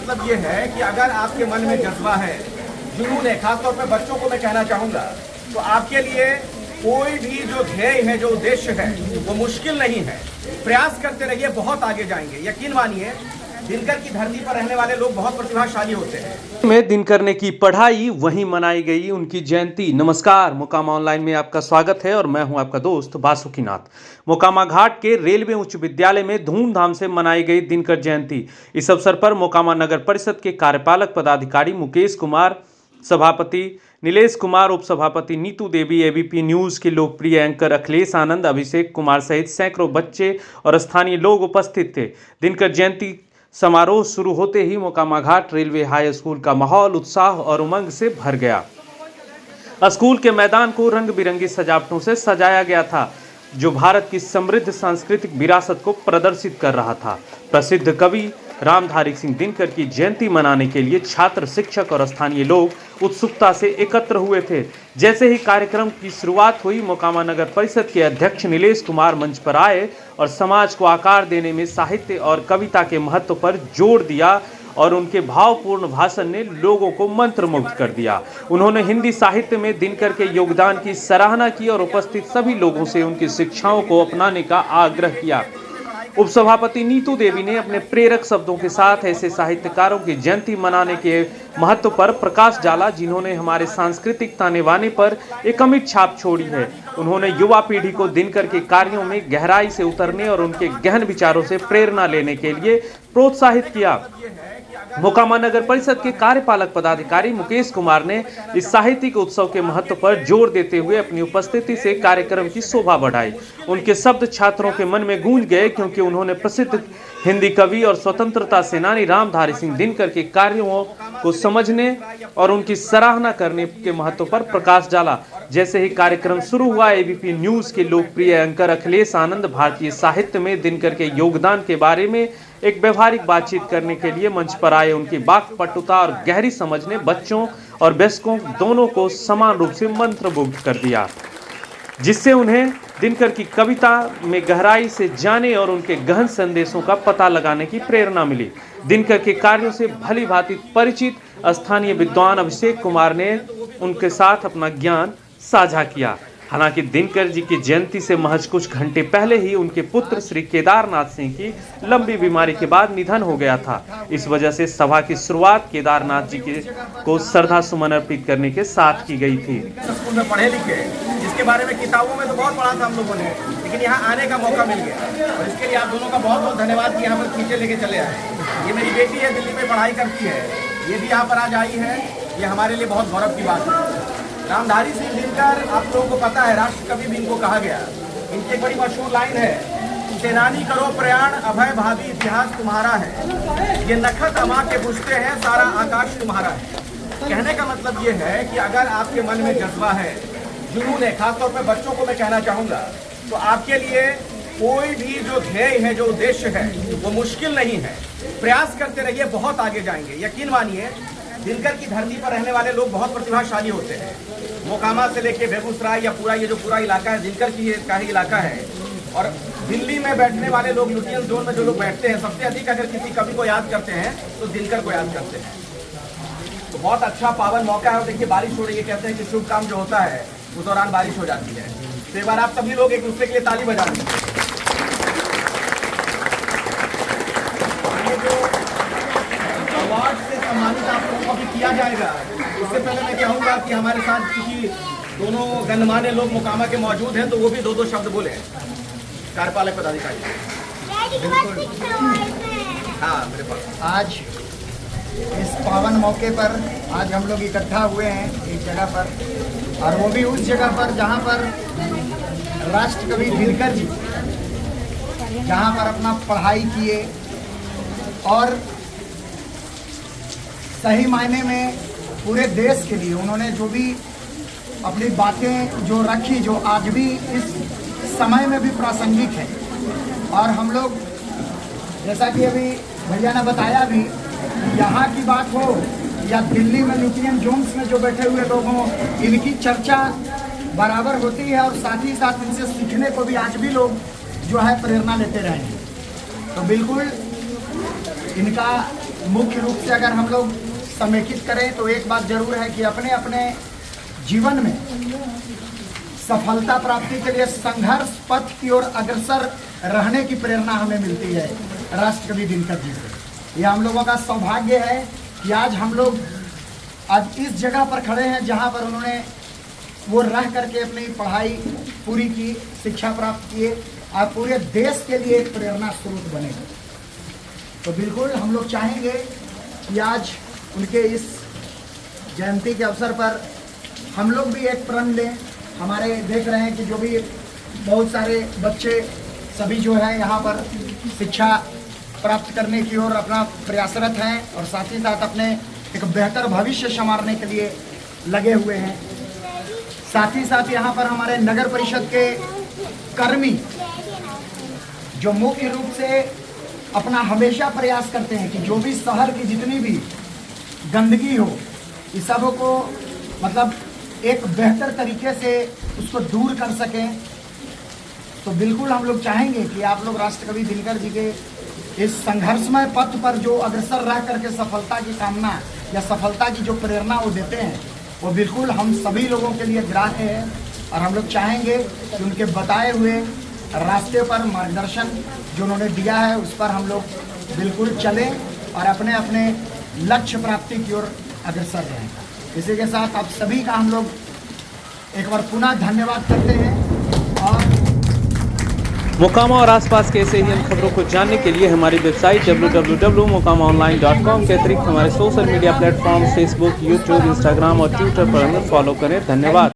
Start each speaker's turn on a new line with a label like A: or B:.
A: मतलब ये है कि अगर आपके मन में जज्बा है, जुनून है, खासतौर पर बच्चों को मैं कहना चाहूँगा, तो आपके लिए कोई भी जो ध्येय है, जो उद्देश्य है, वो मुश्किल नहीं है। प्रयास करते रहिए, बहुत आगे जाएंगे। यकीन मानिए, दिनकर की धरती पर रहने वाले लोग बहुत प्रतिभाशाली होते हैं।
B: में दिनकर ने की पढ़ाई, वहीं मनाई गई उनकी जयंती। नमस्कार, मोकामा ऑनलाइन में आपका स्वागत है और मैं हूं आपका दोस्त बासुकीनाथ। मोकामा घाट के रेलवे उच्च विद्यालय में धूमधाम से मनाई गई दिनकर जयंती। इस अवसर पर मोकामा नगर परिषद के कार्यपालक पदाधिकारी मुकेश कुमार, सभापति नीलेश कुमार, उप सभापति नीतू देवी, एबीपी न्यूज के लोकप्रिय एंकर अखिलेश आनंद, अभिषेक कुमार सहित सैकड़ों बच्चे और स्थानीय लोग उपस्थित थे। दिनकर जयंती समारोह शुरू होते ही मोकामा घाट रेलवे हाई स्कूल का माहौल उत्साह और उमंग से भर गया। स्कूल के मैदान को रंग बिरंगी सजावटों से सजाया गया था, जो भारत की समृद्ध सांस्कृतिक विरासत को प्रदर्शित कर रहा था। प्रसिद्ध कवि रामधारी सिंह दिनकर की जयंती मनाने के लिए छात्र, शिक्षक और स्थानीय लोग उत्सुकता से एकत्र हुए थे। जैसे ही कार्यक्रम की शुरुआत हुई, मोकामा नगर परिषद के अध्यक्ष नीलेश कुमार मंच पर आए और समाज को आकार देने में साहित्य और कविता के महत्व पर जोर दिया और उनके भावपूर्ण भाषण ने लोगों को मंत्रमुग्ध कर दिया। उन्होंने हिंदी साहित्य में दिनकर के योगदान की सराहना की और उपस्थित सभी लोगों से उनकी शिक्षाओं को अपनाने का आग्रह किया। उपसभापति नीतू देवी ने अपने प्रेरक शब्दों के साथ ऐसे साहित्यकारों की जयंती मनाने के महत्व पर प्रकाश डाला, जिन्होंने हमारे सांस्कृतिक ताने बाने पर एक अमिट छाप छोड़ी है। उन्होंने युवा पीढ़ी को दिनकर के कार्यों में गहराई से उतरने और उनके गहन विचारों से प्रेरणा लेने के लिए प्रोत्साहित किया। मोकामा नगर परिषद के कार्यपालक पदाधिकारी मुकेश कुमार ने इस साहित्यिक उत्सव के महत्व पर जोर देते हुए अपनी उपस्थिति से कार्यक्रम की शोभा बढ़ाई। उनके शब्द छात्रों के मन में गूंज गए, क्योंकि उन्होंने प्रसिद्ध हिंदी कवि और स्वतंत्रता सेनानी रामधारी सिंह दिनकर के कार्यों को समझने और उनकी सराहना करने के महत्व पर प्रकाश डाला। जैसे ही कार्यक्रम शुरू हुआ, एबीपी न्यूज के लोकप्रिय एंकर अखिलेश आनंद भारतीय साहित्य में दिनकर के योगदान के बारे में एक व्यवहारिक बातचीत करने के लिए मंच पर आए। उनकी वाक्पटुता और गहरी समझ ने बच्चों और वयस्कों दोनों को समान रूप से मंत्रमुग्ध कर दिया, जिससे उन्हें दिनकर की कविता में गहराई से जाने और उनके गहन संदेशों का पता लगाने की प्रेरणा मिली। दिनकर के कार्यों से भली भांति परिचित स्थानीय विद्वान अभिषेक कुमार ने उनके साथ अपना ज्ञान साझा किया। हालांकि दिनकर जी की जयंती से महज कुछ घंटे पहले ही उनके पुत्र श्री केदारनाथ सिंह की लंबी बीमारी के बाद निधन हो गया था। इस वजह से सभा की शुरुआत केदारनाथ जी को श्रद्धा सुमन अर्पित करने के साथ की गई थी।
A: स्कूल में पढ़े लिखे, जिसके बारे में किताबों में तो बहुत पढ़ा था हम लोगों ने, लेकिन यहाँ आने का मौका मिल गया और इसके लिए आप दोनों का बहुत बहुत धन्यवाद कि यहाँ पर खींचे लेके चले आए। ये मेरी बेटी है, दिल्ली में पढ़ाई करती है, ये भी यहाँ पर आज आई है। ये हमारे लिए बहुत गौरव की बात है। रामधारी सिंह दिनकर, आप लोगों को पता है, राष्ट्र कवि भी इनको कहा गया। इनकी एक बड़ी मशहूर लाइन है, सेनानी करो प्रयाण, अभय भावी इतिहास तुम्हारा है, ये नखत अमा के पूछते हैं, सारा आकाश तुम्हारा है। कहने का मतलब ये है कि अगर आपके मन में जज्बा है, जुनून है, खासतौर पर बच्चों को मैं कहना चाहूँगा, तो आपके लिए कोई भी जो ध्येय है, जो उद्देश्य है, वो मुश्किल नहीं है। प्रयास करते रहिए, बहुत आगे जाएंगे। यकीन मानिए, दिनकर की धरती पर रहने वाले लोग बहुत प्रतिभाशाली होते हैं। मोकामा से लेके बेगूसराय या पूरा ये जो पूरा इलाका है, दिनकर की का ही इलाका है। और दिल्ली में बैठने वाले लोग, यूटीएन जोन में जो लोग बैठते हैं, सबसे अधिक अगर किसी कवि को याद करते हैं तो दिनकर को याद करते हैं। तो बहुत अच्छा पावन मौका है। और देखिए, बारिश हो रही है, कहते हैं कि शुभ काम जो होता है उस दौरान बारिश हो जाती है। तो एक बार आप सभी लोग एक दूसरे के लिए ताली बजा दीजिए। अवार्ड से सम्मानित आप लोगों को भी किया जाएगा। उससे पहले मैं कहूँगा कि हमारे साथ क्योंकि दोनों गणमान्य लोग मोकामा के मौजूद हैं, तो वो भी दो शब्द बोले। कार्यपालक पदाधिकारी। हाँ, मेरे पास
C: आज इस पावन मौके पर आज हम लोग इकट्ठा हुए हैं एक जगह पर, और वो भी उस जगह पर जहाँ पर राष्ट्र कवि दिनकर जी जहाँ पर अपना पढ़ाई किए और सही मायने में पूरे देश के लिए उन्होंने जो भी अपनी बातें जो रखी, जो आज भी इस समय में भी प्रासंगिक है। और हम लोग, जैसा कि अभी भैया ने बताया भी, यहाँ की बात हो या दिल्ली में यूटीएन जोन्स में जो बैठे हुए लोग हों, इनकी चर्चा बराबर होती है और साथ ही साथ इनसे सीखने को भी आज भी लोग जो है प्रेरणा लेते रहे हैं। तो बिल्कुल इनका मुख्य रूप से अगर हम लोग समेकित करें तो एक बात जरूर है कि अपने अपने जीवन में सफलता प्राप्ति के लिए संघर्ष पथ की ओर अग्रसर रहने की प्रेरणा हमें मिलती है राष्ट्रकवि दिनकर जी से। यह हम लोगों का सौभाग्य है कि आज हम लोग आज इस जगह पर खड़े हैं जहां पर उन्होंने वो रह करके अपनी पढ़ाई पूरी की, शिक्षा प्राप्त किए और पूरे देश के लिए एक प्रेरणा स्रोत बने। तो बिल्कुल हम लोग चाहेंगे कि आज उनके इस जयंती के अवसर पर हम लोग भी एक प्रण लें। हमारे देख रहे हैं कि जो भी बहुत सारे बच्चे सभी जो है यहाँ पर शिक्षा प्राप्त करने की ओर अपना प्रयासरत हैं और साथ ही साथ अपने एक बेहतर भविष्य संवारने के लिए लगे हुए हैं। साथ ही साथ यहाँ पर हमारे नगर परिषद के कर्मी जो मुख्य रूप से अपना हमेशा प्रयास करते हैं कि जो भी शहर की जितनी भी गंदगी हो इस सब को मतलब एक बेहतर तरीके से उसको दूर कर सकें। तो बिल्कुल हम लोग चाहेंगे कि आप लोग राष्ट्रकवि दिनकर जी के इस संघर्षमय पथ पर जो अग्रसर रह करके सफलता की कामना या सफलता की जो प्रेरणा वो देते हैं वो बिल्कुल हम सभी लोगों के लिए ग्राह्य है और हम लोग चाहेंगे कि उनके बताए हुए रास्ते पर मार्गदर्शन जो उन्होंने दिया है उस पर हम लोग बिल्कुल चलें और अपने अपने लक्ष्य प्राप्ति की ओर अग्रसर रहें। इसी के साथ आप सभी का हम लोग एक बार पुनः धन्यवाद करते हैं। और
B: मोकामा और आसपास के ऐसे ही अन्य खबरों को जानने के लिए हमारी वेबसाइट www.mokamaonline.com के अतिरिक्त हमारे social media platform Facebook, YouTube, Instagram और ट्विटर पर हमें फॉलो करें। धन्यवाद।